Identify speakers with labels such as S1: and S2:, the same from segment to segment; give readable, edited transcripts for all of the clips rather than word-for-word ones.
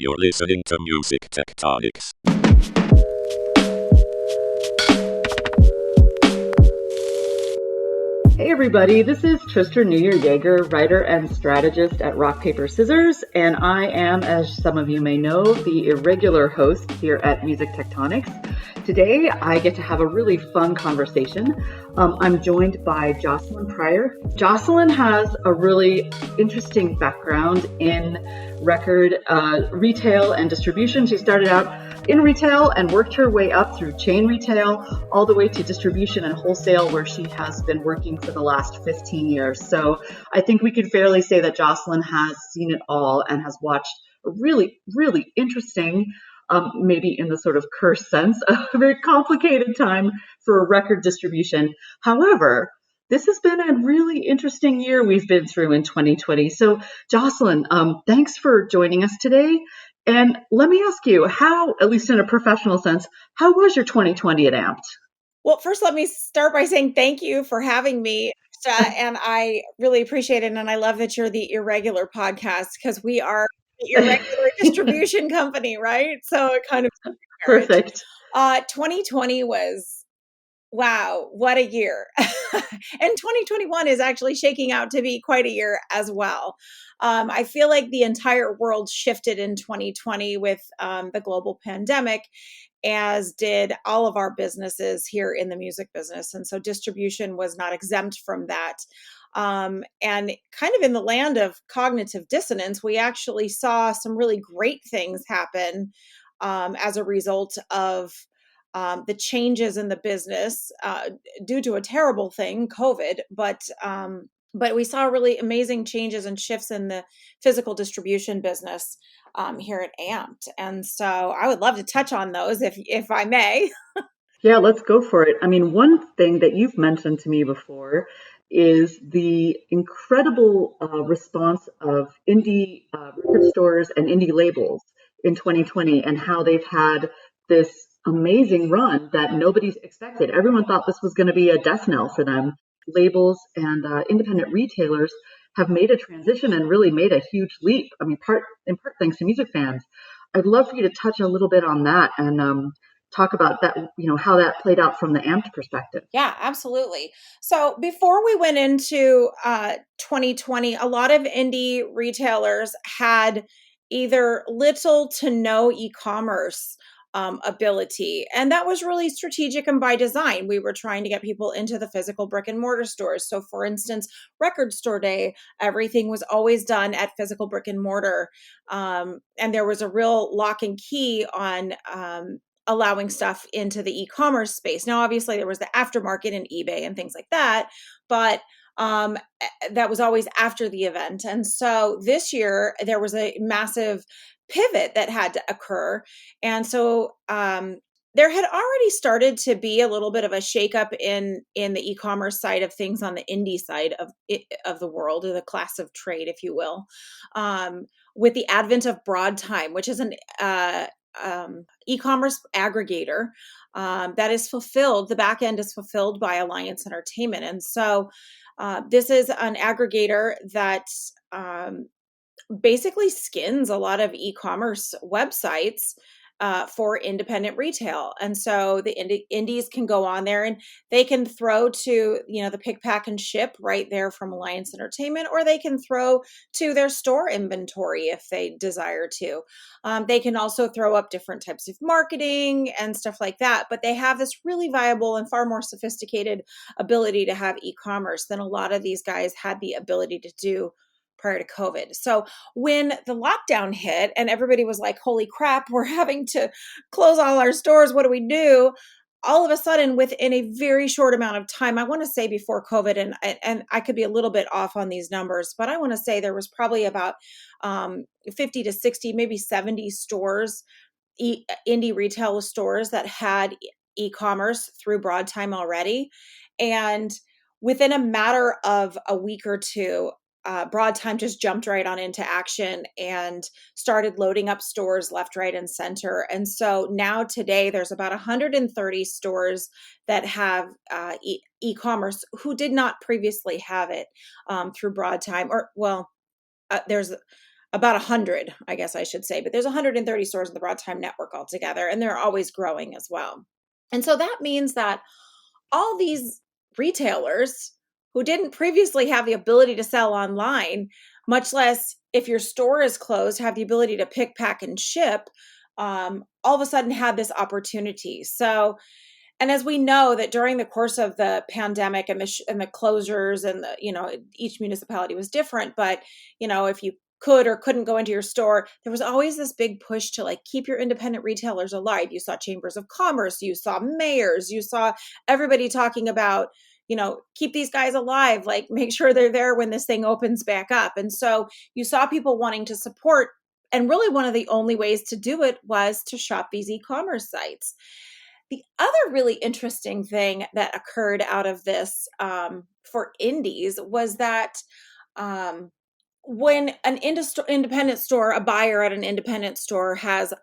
S1: You're listening to Music Tectonics.
S2: Hey everybody, this is Tristra Newyear Yeager, writer and strategist at Rock, Paper, Scissors, and I am, as some of you may know, the irregular host here at Music Tectonics. Today, I get to have a really fun conversation. I'm joined by Jocelynn Pryor. Jocelynn has a really interesting background in record retail and distribution. She started out in retail and worked her way up through chain retail all the way to distribution and wholesale, where she has been working for the last 15 years. So I think we could fairly say that Jocelynn has seen it all and has watched a really, really interesting, maybe in the sort of curse sense, a very complicated time for record distribution. However, this has been a really interesting year we've been through in 2020. So Jocelynn, thanks for joining us today. And let me ask you, how, at least in a professional sense, how was your 2020 at AMPED?
S3: Well, first, let me start by saying thank you for having me. And I really appreciate it. And I love that you're the Irregular podcast, because we are the Irregular distribution company, right? So it kind of
S2: Perfect.
S3: 2020 was, wow, what a year. And 2021 is actually shaking out to be quite a year as well. I feel like the entire world shifted in 2020 with the global pandemic, as did all of our businesses here in the music business. And so distribution was not exempt from that. And kind of in the land of cognitive dissonance, we actually saw some really great things happen as a result of the changes in the business due to a terrible thing, COVID, but we saw really amazing changes and shifts in the physical distribution business here at AMPED. And so I would love to touch on those if I may.
S2: Yeah, let's go for it. I mean, one thing that you've mentioned to me before is the incredible response of indie record stores and indie labels in 2020, and how they've had this amazing run that nobody's expected. Everyone thought this was going to be a death knell for them. Labels and independent retailers have made a transition and really made a huge leap. I mean, in part thanks to music fans. I'd love for you to touch a little bit on that and talk about that, how that played out from the AMPED perspective.
S3: Yeah, absolutely. So before we went into 2020, a lot of indie retailers had either little to no e-commerce ability. And that was really strategic and by design. We were trying to get people into the physical brick and mortar stores. So for instance, Record Store Day, everything was always done at physical brick and mortar. And there was a real lock and key on allowing stuff into the e-commerce space. Now, obviously there was the aftermarket and eBay and things like that, but that was always after the event. And so this year there was a massive pivot that had to occur. And so there had already started to be a little bit of a shakeup in the e-commerce side of things on the indie side of the world, or the class of trade, if you will, with the advent of Broadtime, which is an e-commerce aggregator that is fulfilled. The back end is fulfilled by Alliance Entertainment. And so this is an aggregator that basically skins a lot of e-commerce websites for independent retail. And so the indies can go on there and they can throw to, the pick, pack, and ship right there from Alliance Entertainment, or they can throw to their store inventory if they desire to. They can also throw up different types of marketing and stuff like that, but they have this really viable and far more sophisticated ability to have e-commerce than a lot of these guys had the ability to do prior to COVID. So when the lockdown hit and everybody was like, holy crap, we're having to close all our stores, what do we do? All of a sudden, within a very short amount of time, I want to say before COVID, and I could be a little bit off on these numbers, but I want to say there was probably about 50 to 60, maybe 70 stores, indie retail stores that had e-commerce through Broadtime already. And within a matter of a week or two, Broadtime just jumped right on into action and started loading up stores left, right, and center. And so now today there's about 130 stores that have e-commerce who did not previously have it through Broadtime, there's about 100, I guess I should say, but there's 130 stores in the Broad Time Network altogether, and they're always growing as well. And so that means that all these retailers who didn't previously have the ability to sell online, much less if your store is closed, have the ability to pick, pack, and ship, all of a sudden had this opportunity. So, and as we know that during the course of the pandemic and the closures and each municipality was different, but if you could or couldn't go into your store, there was always this big push to like keep your independent retailers alive. You saw chambers of commerce, you saw mayors, you saw everybody talking about, keep these guys alive, like make sure they're there when this thing opens back up. And so you saw people wanting to support. And really one of the only ways to do it was to shop these e-commerce sites. The other really interesting thing that occurred out of this for indies was that when an independent store, a buyer at an independent store has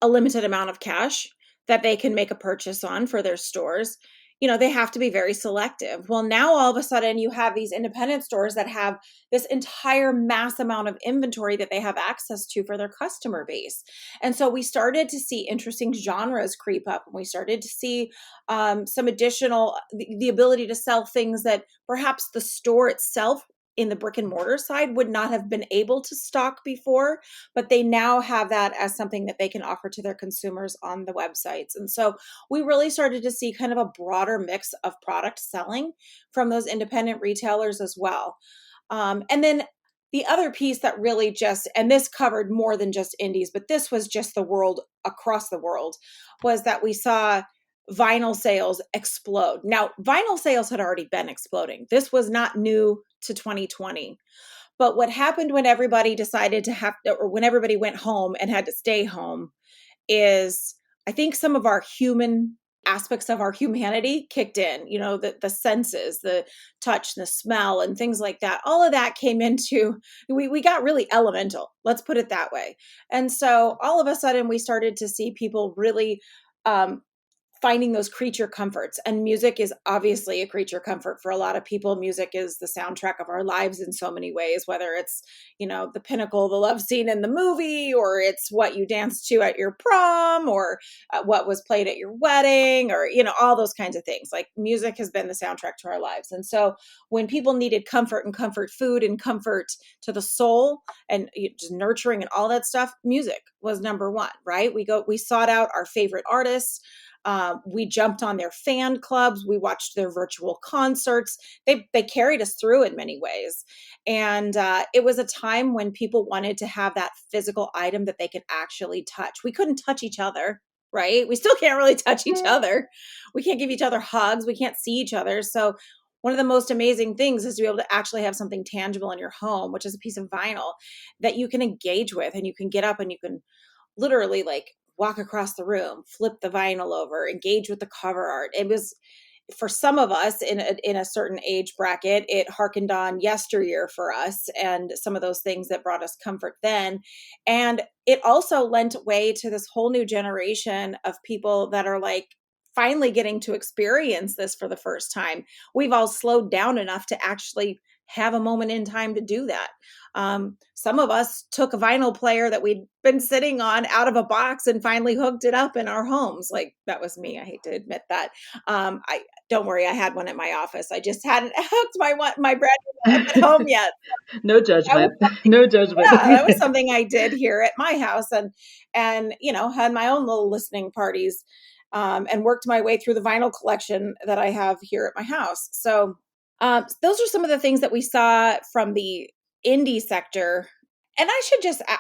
S3: a limited amount of cash that they can make a purchase on for their stores, they have to be very selective. Well, now all of a sudden you have these independent stores that have this entire mass amount of inventory that they have access to for their customer base. And so we started to see interesting genres creep up. And we started to see some additional, the ability to sell things that perhaps the store itself in the brick and mortar side would not have been able to stock before, but they now have that as something that they can offer to their consumers on the websites. And so we really started to see kind of a broader mix of product selling from those independent retailers as well. And then the other piece that really and this covered more than just indies, but this was just the world across the world, was that we saw vinyl sales explode. Now, vinyl sales had already been exploding. This was not new to 2020. But what happened when everybody decided to or when everybody went home and had to stay home is I think some of our human aspects of our humanity kicked in, the senses, the touch, the smell, and things like that. All of that came into, we got really elemental, let's put it that way. And so all of a sudden we started to see people really finding those creature comforts. And music is obviously a creature comfort for a lot of people. Music is the soundtrack of our lives in so many ways, whether it's, the pinnacle, the love scene in the movie, or it's what you danced to at your prom, or what was played at your wedding, or, all those kinds of things. Like music has been the soundtrack to our lives. And so when people needed comfort and comfort food and comfort to the soul and just nurturing and all that stuff, music was number one, right? We sought out our favorite artists. We jumped on their fan clubs. We watched their virtual concerts. They carried us through in many ways. And it was a time when people wanted to have that physical item that they could actually touch. We couldn't touch each other, right? We still can't really touch each other. We can't give each other hugs. We can't see each other. So one of the most amazing things is to be able to actually have something tangible in your home, which is a piece of vinyl that you can engage with, and you can get up and you can literally like walk across the room, flip the vinyl over, engage with the cover art. It was, for some of us in a certain age bracket, it harkened on yesteryear for us and some of those things that brought us comfort then. And it also lent way to this whole new generation of people that are like finally getting to experience this for the first time. We've all slowed down enough to actually have a moment in time to do that. Some of us took a vinyl player that we'd been sitting on out of a box and finally hooked it up in our homes. Like that was me. I hate to admit that. I don't worry. I had one at my office. I just hadn't hooked my brand new one at home yet.
S2: No judgment. No judgment.
S3: Yeah, that was something I did here at my house, and had my own little listening parties, and worked my way through the vinyl collection that I have here at my house. So those are some of the things that we saw from the indie sector. And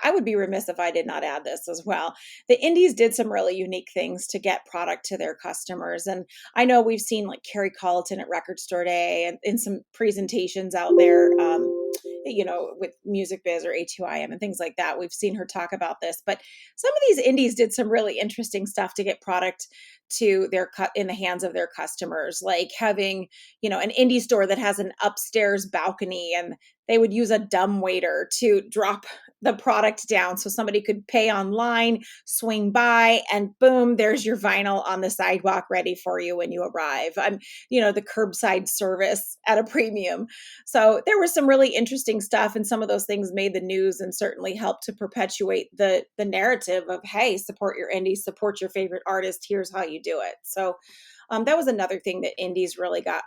S3: I would be remiss if I did not add this as well. The indies did some really unique things to get product to their customers. And I know we've seen like Carrie Colleton at Record Store Day and in some presentations out there, with Music Biz or A2IM and things like that. We've seen her talk about this, but some of these indies did some really interesting stuff to get product to in the hands of their customers, like having, an indie store that has an upstairs balcony and they would use a dumbwaiter to drop the product down so somebody could pay online, swing by, and boom, there's your vinyl on the sidewalk ready for you when you arrive. The curbside service at a premium. So there was some really interesting stuff, and some of those things made the news and certainly helped to perpetuate the narrative of, hey, support your indies, support your favorite artist. Here's how you do it. So that was another thing that indies really got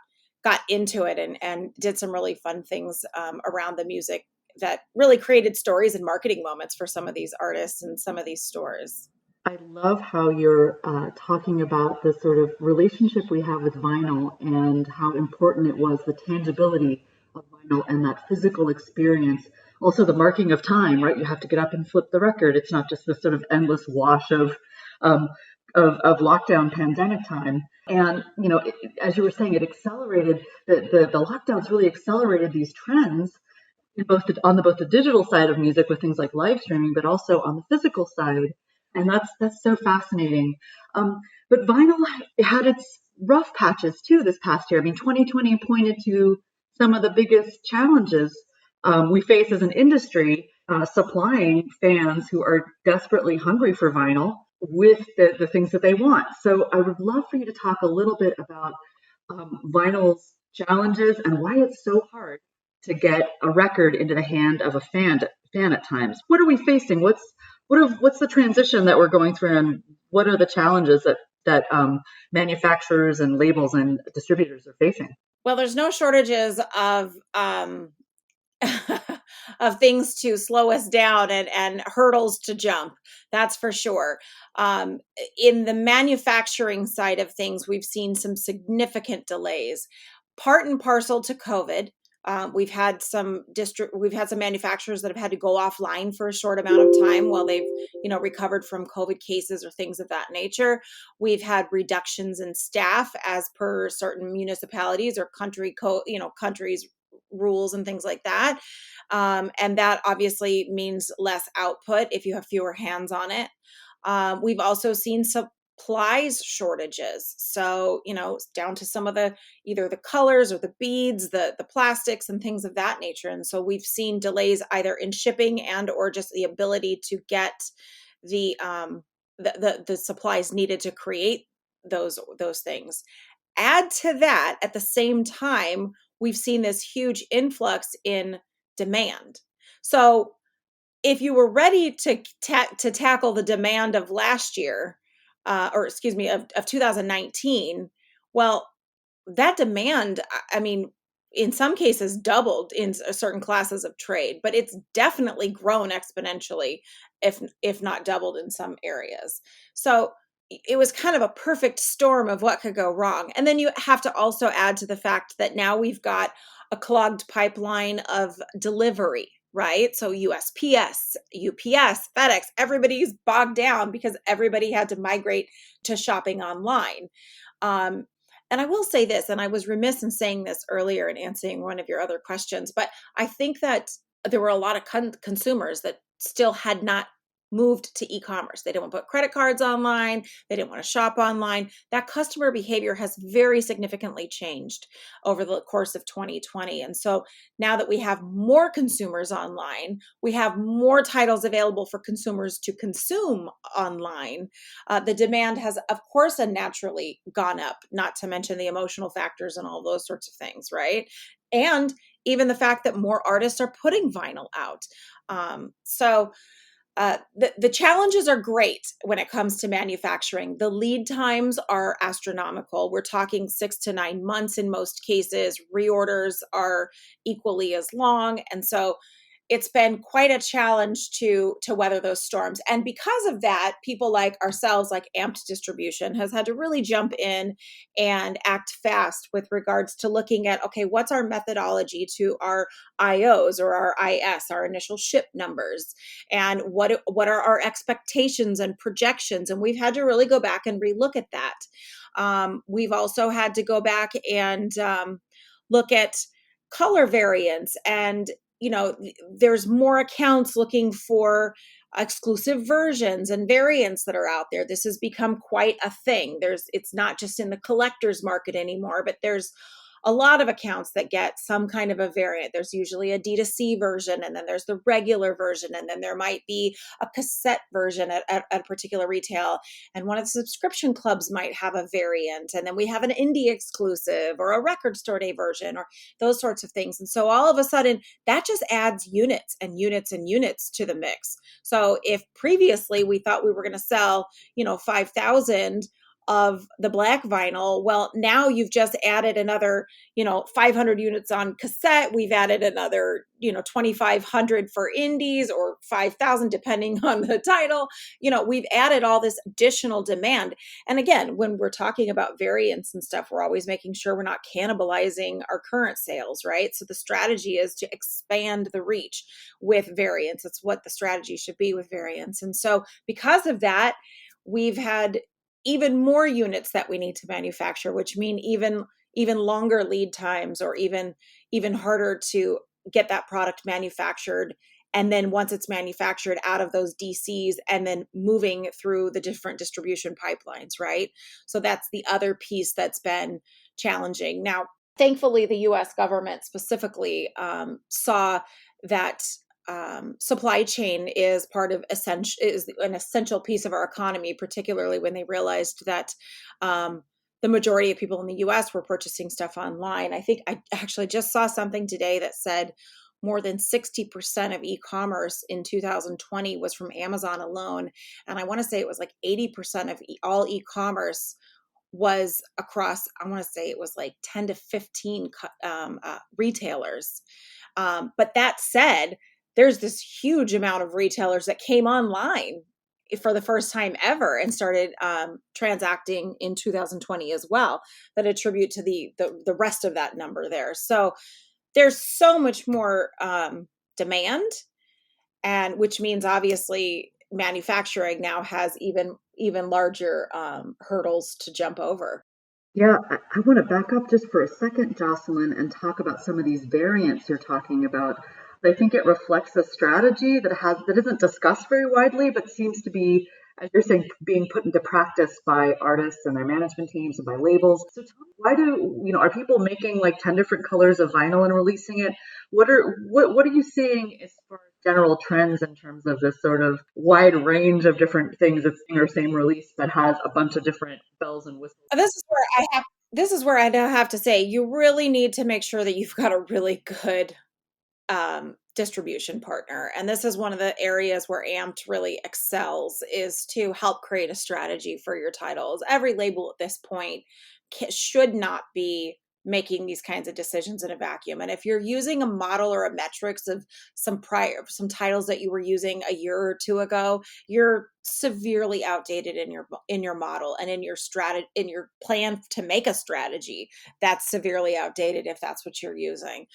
S3: into it and did some really fun things around the music that really created stories and marketing moments for some of these artists and some of these stores.
S2: I love how you're talking about the sort of relationship we have with vinyl and how important it was, the tangibility of vinyl and that physical experience. Also, the marking of time, right? You have to get up and flip the record. It's not just this sort of endless wash of lockdown pandemic time. And, as you were saying, it accelerated, the lockdowns really accelerated these trends in both the digital side of music with things like live streaming, but also on the physical side. And that's so fascinating. But vinyl had its rough patches too this past year. I mean, 2020 pointed to some of the biggest challenges we face as an industry, supplying fans who are desperately hungry for vinyl with the things that they want. So I would love for you to talk a little bit about vinyl's challenges and why it's so hard to get a record into the hand of a fan at times. What are we facing? What's the transition that we're going through, and what are the challenges that manufacturers and labels and distributors are facing?
S3: Well, there's no shortages of of things to slow us down and hurdles to jump. That's for sure. In the manufacturing side of things, we've seen some significant delays, part and parcel to COVID. We've had some manufacturers that have had to go offline for a short amount of time while they've, recovered from COVID cases or things of that nature. We've had reductions in staff as per certain municipalities or countries' rules and things like that. And that obviously means less output if you have fewer hands on it. We've also seen supplies shortages. So, down to some of either the colors or the beads, the plastics and things of that nature. And so we've seen delays either in shipping and or just the ability to get the supplies needed to create those things. Add to that, at the same time, we've seen this huge influx in demand. So if you were ready to tackle the demand of last year, of 2019, well, that demand, I mean, in some cases doubled in certain classes of trade, but it's definitely grown exponentially, if not doubled in some areas. So it was kind of a perfect storm of what could go wrong. And then you have to also add to the fact that now we've got a clogged pipeline of delivery, right? So USPS, UPS, FedEx, everybody's bogged down because everybody had to migrate to shopping online. And I will say this, and I was remiss in saying this earlier in answering one of your other questions, but I think that there were a lot of consumers that still had not moved to e-commerce. They didn't want to put credit cards online. They didn't want to shop online. That customer behavior has very significantly changed over the course of 2020. And so now that we have more consumers online, we have more titles available for consumers to consume online. The demand has, of course, naturally gone up, not to mention the emotional factors and all those sorts of things, right? And even the fact that more artists are putting vinyl out. The challenges are great when it comes to manufacturing. The lead times are astronomical. We're talking 6 to 9 months in most cases. Reorders are equally as long. And so it's been quite a challenge to weather those storms. And because of that, people like ourselves, like AMPED Distribution, has had to really jump in and act fast with regards to looking at, okay, what's our methodology to our IOs or our IS, our initial ship numbers, and what are our expectations and projections? And we've had to really go back and relook at that. We've also had to go back and look at color variants, and there's more accounts looking for exclusive versions and variants that are out there. This has become quite a thing. It's not just in the collector's market anymore, but there's a lot of accounts that get some kind of a variant. There's usually a D2C version, and then there's the regular version, and then there might be a cassette version at a particular retail, and one of the subscription clubs might have a variant, and then we have an indie exclusive or a record store day version or those sorts of things. And so all of a sudden that just adds units and units and units to the mix. So if previously we thought we were going to sell, 5,000 of the black vinyl, well, now you've just added another, 500 units on cassette. We've added another, 2,500 for indies, or 5,000, depending on the title. We've added all this additional demand. And again, when we're talking about variants and stuff, we're always making sure we're not cannibalizing our current sales, right? So the strategy is to expand the reach with variants. It's what the strategy should be with variants. And so because of that, we've had even more units that we need to manufacture, which mean even longer lead times, or even harder to get that product manufactured. And then once it's manufactured, out of those DCs and then moving through the different distribution pipelines, right? So that's the other piece that's been challenging. Now, thankfully, the US government specifically saw that supply chain is an essential piece of our economy, particularly when they realized that the majority of people in the US were purchasing stuff online. I think I actually just saw something today that said more than 60% of e-commerce in 2020 was from Amazon alone. And I want to say it was like 80% of all e-commerce was across, I want to say it was like 10 to 15 retailers. But that said, there's this huge amount of retailers that came online for the first time ever and started transacting in 2020 as well, that attribute to the rest of that number there. So there's so much more demand, and which means obviously manufacturing now has even larger hurdles to jump over.
S2: Yeah, I want to back up just for a second, Jocelynn, and talk about some of these variants you're talking about. I think it reflects a strategy that isn't discussed very widely, but seems to be, as you're saying, being put into practice by artists and their management teams and by labels. So tell me, are people making like 10 different colors of vinyl and releasing it? What are you seeing as far as general trends in terms of this sort of wide range of different things that's in your same release that has a bunch of different bells and whistles?
S3: This is where I have to say, you really need to make sure that you've got a really good distribution partner. And this is one of the areas where AMPED really excels, is to help create a strategy for your titles. Every label at this point should not be making these kinds of decisions in a vacuum. And if you're using a model or a metrics of some titles that you were using a year or two ago, you're severely outdated in your model and in your plan to make a strategy. That's severely outdated if that's what you're using.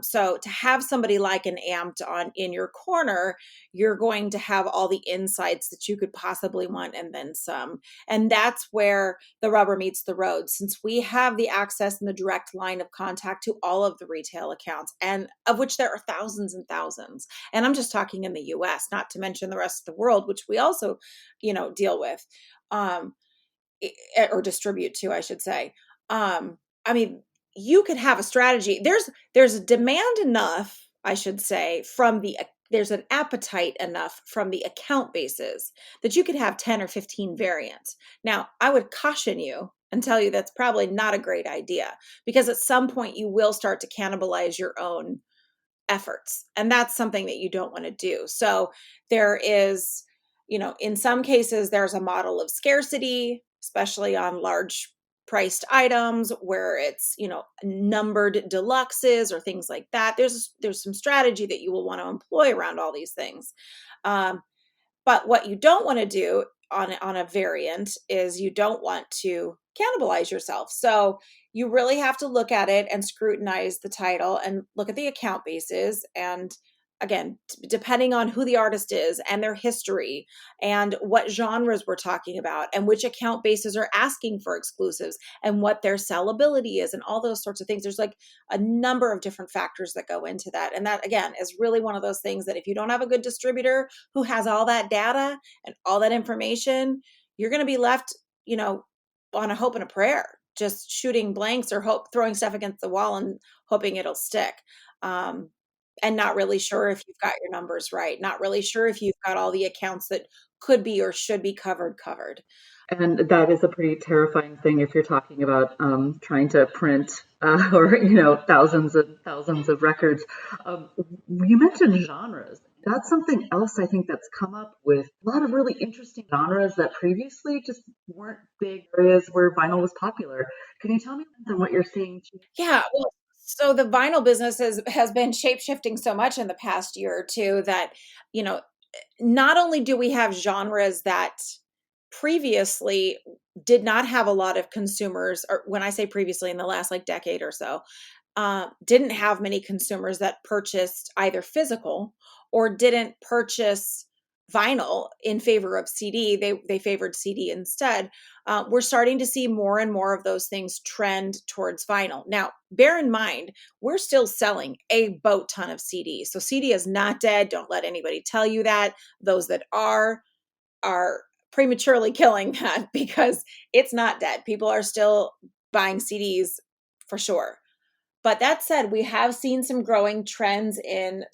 S3: So to have somebody like an AMPED in your corner, you're going to have all the insights that you could possibly want, and then some. And that's where the rubber meets the road, since we have the access and the direct line of contact to all of the retail accounts, and of which there are thousands and thousands. And I'm just talking in the US, not to mention the rest of the world, which we also, deal with, or distribute to, I should say. I mean, you could have a strategy. There's demand enough, I should say, there's an appetite enough from the account bases that you could have 10 or 15 variants. Now, I would caution you and tell you that's probably not a great idea, because at some point you will start to cannibalize your own efforts. And that's something that you don't want to do. So there is, in some cases, there's a model of scarcity, especially on large priced items where it's, numbered deluxes or things like that. There's some strategy that you will want to employ around all these things. But what you don't want to do on a variant is you don't want to cannibalize yourself. So you really have to look at it and scrutinize the title and look at the account bases. And again, depending on who the artist is and their history and what genres we're talking about and which account bases are asking for exclusives and what their sellability is and all those sorts of things. There's like a number of different factors that go into that. And that, again, is really one of those things that if you don't have a good distributor who has all that data and all that information, you're going to be left, on a hope and a prayer. just shooting blanks or throwing stuff against the wall and hoping it'll stick. And not really sure if you've got your numbers right, not really sure if you've got all the accounts that could be or should be covered.
S2: And that is a pretty terrifying thing if you're talking about trying to print or thousands and thousands of records. You mentioned genres. That's something else I think that's come up with a lot of really interesting genres that previously just weren't big areas where vinyl was popular. Can you tell me on what you're seeing?
S3: Yeah, well, so the vinyl business has been shape shifting so much in the past year or two that, you know, not only do we have genres that previously did not have a lot of consumers, or when I say previously, in the last like decade or so, didn't have many consumers that purchased either physical or didn't purchase vinyl in favor of CD. They favored CD instead. We're starting to see more and more of those things trend towards vinyl. Now, bear in mind, we're still selling a boat ton of CDs. So CD is not dead. Don't let anybody tell you that. Those that are prematurely killing that because it's not dead. People are still buying CDs for sure. But that said, we have seen some growing trends in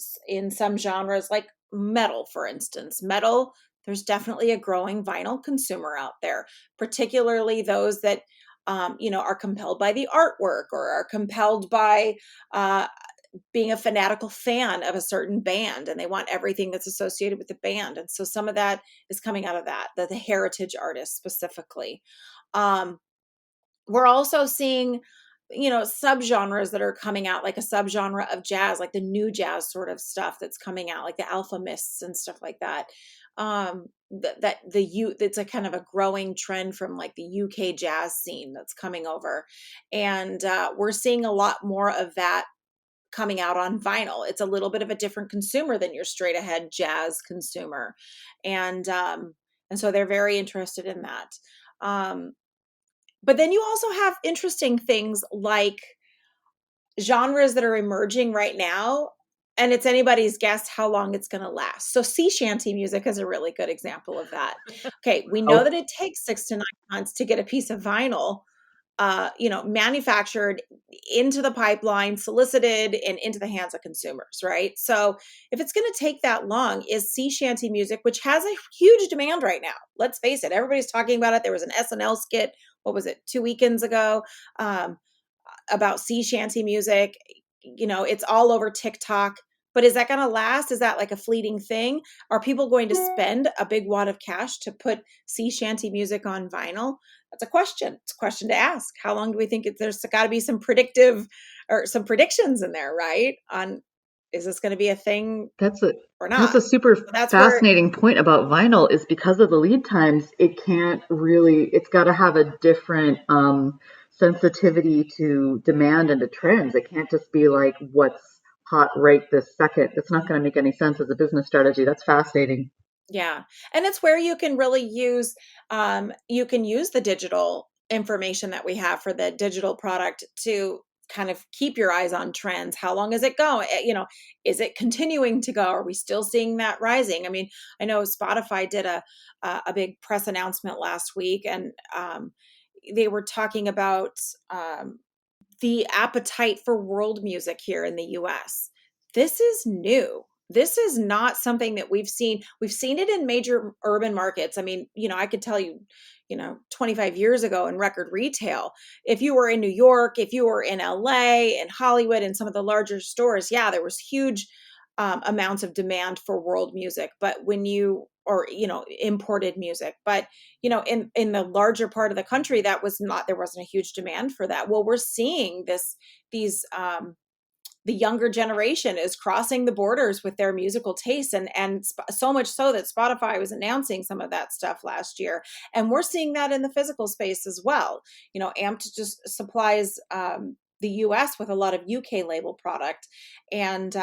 S3: some genres like metal, for instance. Metal, there's definitely a growing vinyl consumer out there, particularly those that are compelled by the artwork or are compelled by being a fanatical fan of a certain band, and they want everything that's associated with the band. And so some of that is coming out of that, the heritage artists specifically. We're also seeing subgenres that are coming out, like a subgenre of jazz, like the new jazz sort of stuff that's coming out, like the alpha mists and stuff like that. It's a kind of a growing trend from like the UK jazz scene that's coming over, and we're seeing a lot more of that coming out on vinyl. It's a little bit of a different consumer than your straight ahead jazz consumer, and so they're very interested in that. But then you also have interesting things like genres that are emerging right now, and it's anybody's guess how long it's going to last. So sea shanty music is a really good example of that. Okay, we know that it takes 6 to 9 months to get a piece of vinyl manufactured into the pipeline, solicited, and into the hands of consumers, right? So if it's going to take that long, is sea shanty music, which has a huge demand right now. Let's face it, everybody's talking about it. There was an SNL skit, what was it, 2 weekends ago, about sea shanty music. It's all over TikTok. But is that going to last? Is that like a fleeting thing? Are people going to spend a big wad of cash to put sea shanty music on vinyl? That's a question. It's a question to ask. How long do we think there's got to be some predictive or some predictions in there, right? On is this going to be a thing or not?
S2: That's a super fascinating point about vinyl is because of the lead times, it's got to have a different sensitivity to demand and to trends. It can't just be like what's hot right this second. It's not going to make any sense as a business strategy. That's fascinating.
S3: Yeah. And it's where you can really use the digital information that we have for the digital product to kind of keep your eyes on trends. How long is it going? Is it continuing to go? Are we still seeing that rising? I mean, I know Spotify did a big press announcement last week, and they were talking about the appetite for world music here in the US. This is new. This is not something that we've seen. We've seen it in major urban markets. I mean, I could tell you, 25 years ago in record retail, if you were in New York, if you were in LA and Hollywood and some of the larger stores, yeah, there was huge amounts of demand for world music. But imported music, but in the larger part of the country, there wasn't a huge demand for that. Well, we're seeing the younger generation is crossing the borders with their musical tastes, and so much so that Spotify was announcing some of that stuff last year, and we're seeing that in the physical space as well. AMPED just supplies the US with a lot of UK label product, and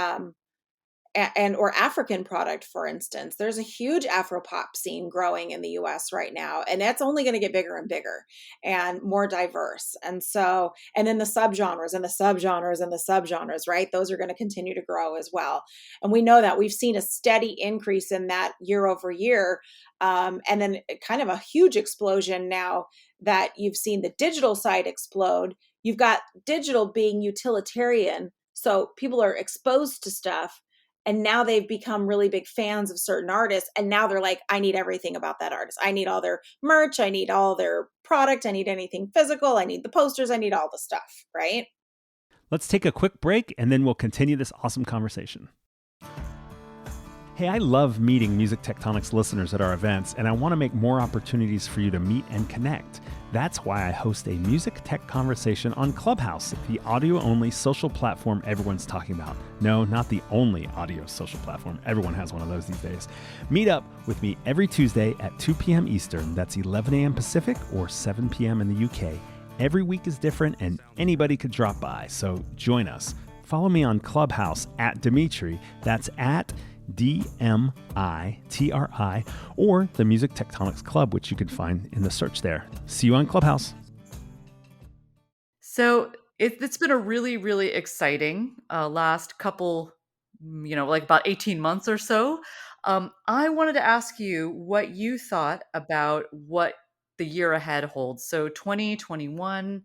S3: and or African product, for instance. There's a huge Afropop scene growing in the US right now, and that's only going to get bigger and bigger and more diverse. And so, and then the subgenres and the subgenres and the subgenres, right? Those are going to continue to grow as well. And we know that we've seen a steady increase in that year over year. And then kind of a huge explosion now that you've seen the digital side explode. You've got digital being utilitarian. So people are exposed to stuff, and now they've become really big fans of certain artists. And now they're like, I need everything about that artist. I need all their merch. I need all their product. I need anything physical. I need the posters. I need all the stuff, right?
S4: Let's take a quick break and then we'll continue this awesome conversation. Hey, I love meeting Music Tectonics listeners at our events, and I want to make more opportunities for you to meet and connect. That's why I host a music tech conversation on Clubhouse, the audio-only social platform everyone's talking about. No, not the only audio social platform. Everyone has one of those these days. Meet up with me every Tuesday at 2 p.m. Eastern. That's 11 a.m. Pacific or 7 p.m. in the UK. Every week is different, and anybody could drop by, so join us. Follow me on Clubhouse at Dimitri. That's at DMITRI, or the Music Tectonics Club, which you can find in the search there. See you on Clubhouse.
S5: So it's been a really, really exciting last couple, like about 18 months or so. I wanted to ask you what you thought about what the year ahead holds. So 2021,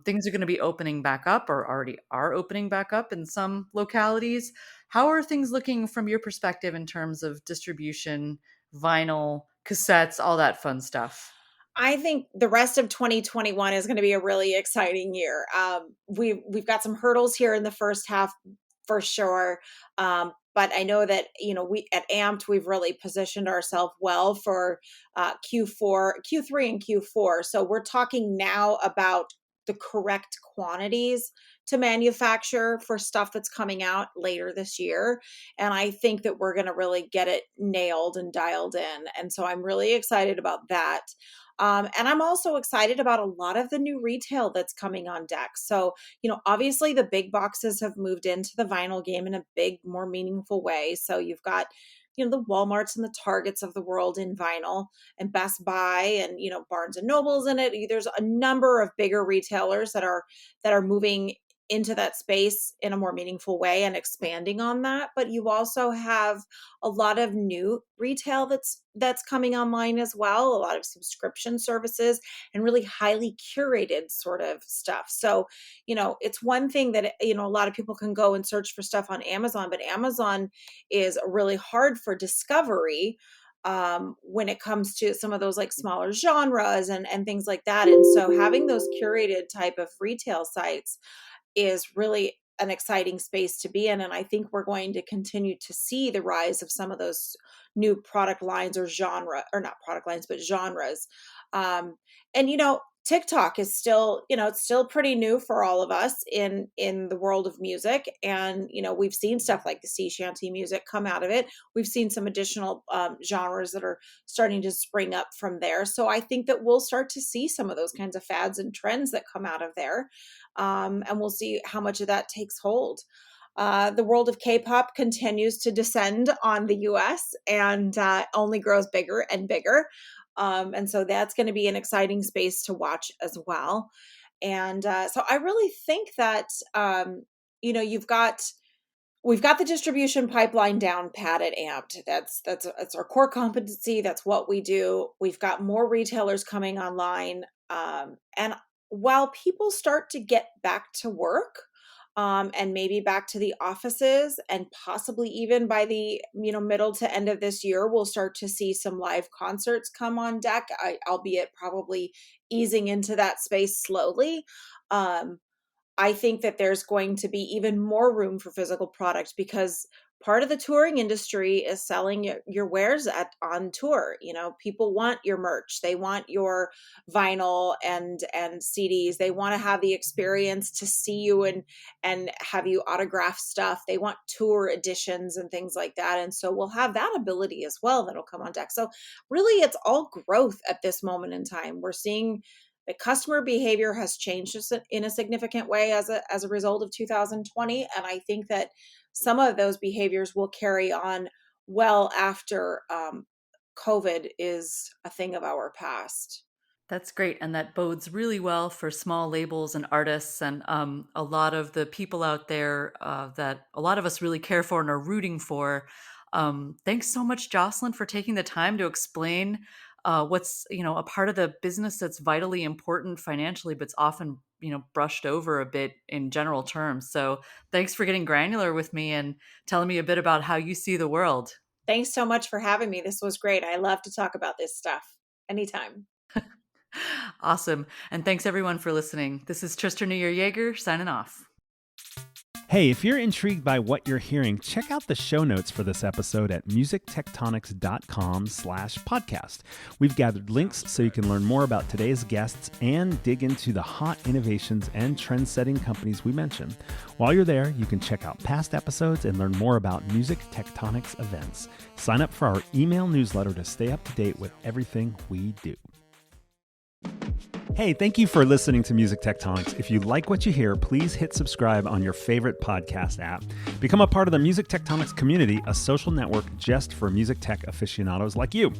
S5: things are going to be opening back up, or already are opening back up in some localities. How are things looking from your perspective in terms of distribution, vinyl, cassettes, all that fun stuff?
S3: I think the rest of 2021 is going to be a really exciting year. We've got some hurdles here in the first half for sure. But I know that, we at AMPED, we've really positioned ourselves well for Q3 and Q4. So we're talking now about the correct quantities to manufacture for stuff that's coming out later this year. And I think that we're going to really get it nailed and dialed in. And so I'm really excited about that. And I'm also excited about a lot of the new retail that's coming on deck. So, obviously the big boxes have moved into the vinyl game in a big, more meaningful way. So you've got, the Walmarts and the Targets of the world in vinyl, and Best Buy and, Barnes and Nobles in it. There's a number of bigger retailers that are moving into that space in a more meaningful way and expanding on that. But you also have a lot of new retail that's coming online as well, a lot of subscription services and really highly curated sort of stuff. So, it's one thing that, a lot of people can go and search for stuff on Amazon, but Amazon is really hard for discovery when it comes to some of those like smaller genres and things like that. And so having those curated type of retail sites is really an exciting space to be in. And I think we're going to continue to see the rise of some of those new product lines or not product lines, but genres. And, TikTok is still, it's still pretty new for all of us in the world of music. And, we've seen stuff like the sea shanty music come out of it. We've seen some additional genres that are starting to spring up from there. So I think that we'll start to see some of those kinds of fads and trends that come out of there. And we'll see how much of that takes hold. The world of K-pop continues to descend on the US and only grows bigger and bigger. And so that's going to be an exciting space to watch as well. And so I really think that, we've got the distribution pipeline down pat at AMPED. That's our core competency. That's what we do. We've got more retailers coming online. And while people start to get back to work, and maybe back to the offices, and possibly even by the middle to end of this year, we'll start to see some live concerts come on deck, albeit probably easing into that space slowly. I think that there's going to be even more room for physical product because part of the touring industry is selling your wares on tour. People want your merch. They want your vinyl and CDs. They want to have the experience to see you and have you autograph stuff. They want tour editions and things like that. And so we'll have that ability as well that'll come on deck. So really it's all growth at this moment in time. We're seeing the customer behavior has changed in a significant way as a result of 2020. And I think that some of those behaviors will carry on well after COVID is a thing of our past.
S5: That's great. And that bodes really well for small labels and artists and a lot of the people out there that a lot of us really care for and are rooting for. Thanks so much, Jocelynn, for taking the time to explain what's, a part of the business that's vitally important financially, but it's often, brushed over a bit in general terms. So thanks for getting granular with me and telling me a bit about how you see the world.
S3: Thanks so much for having me. This was great. I love to talk about this stuff anytime.
S5: Awesome. And thanks everyone for listening. This is Tristra Newyear Yeager signing off.
S4: Hey, if you're intrigued by what you're hearing, check out the show notes for this episode at musictectonics.com/podcast. We've gathered links so you can learn more about today's guests and dig into the hot innovations and trend-setting companies we mentioned. While you're there, you can check out past episodes and learn more about Music Tectonics events. Sign up for our email newsletter to stay up to date with everything we do. Hey, thank you for listening to Music Tectonics. If you like what you hear, please hit subscribe on your favorite podcast app. Become a part of the Music Tectonics community, a social network just for music tech aficionados like you.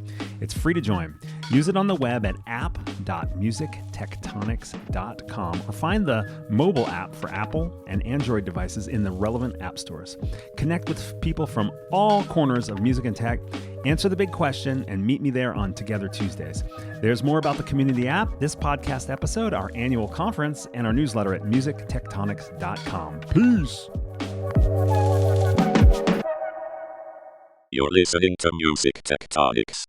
S4: It's free to join. Use it on the web at app.musictectonics.com or find the mobile app for Apple and Android devices in the relevant app stores. Connect with people from all corners of music and tech. Answer the big question and meet me there on Together Tuesdays. There's more about the community app, this podcast episode, our annual conference, and our newsletter at musictectonics.com. Peace.
S1: You're listening to Music Tectonics.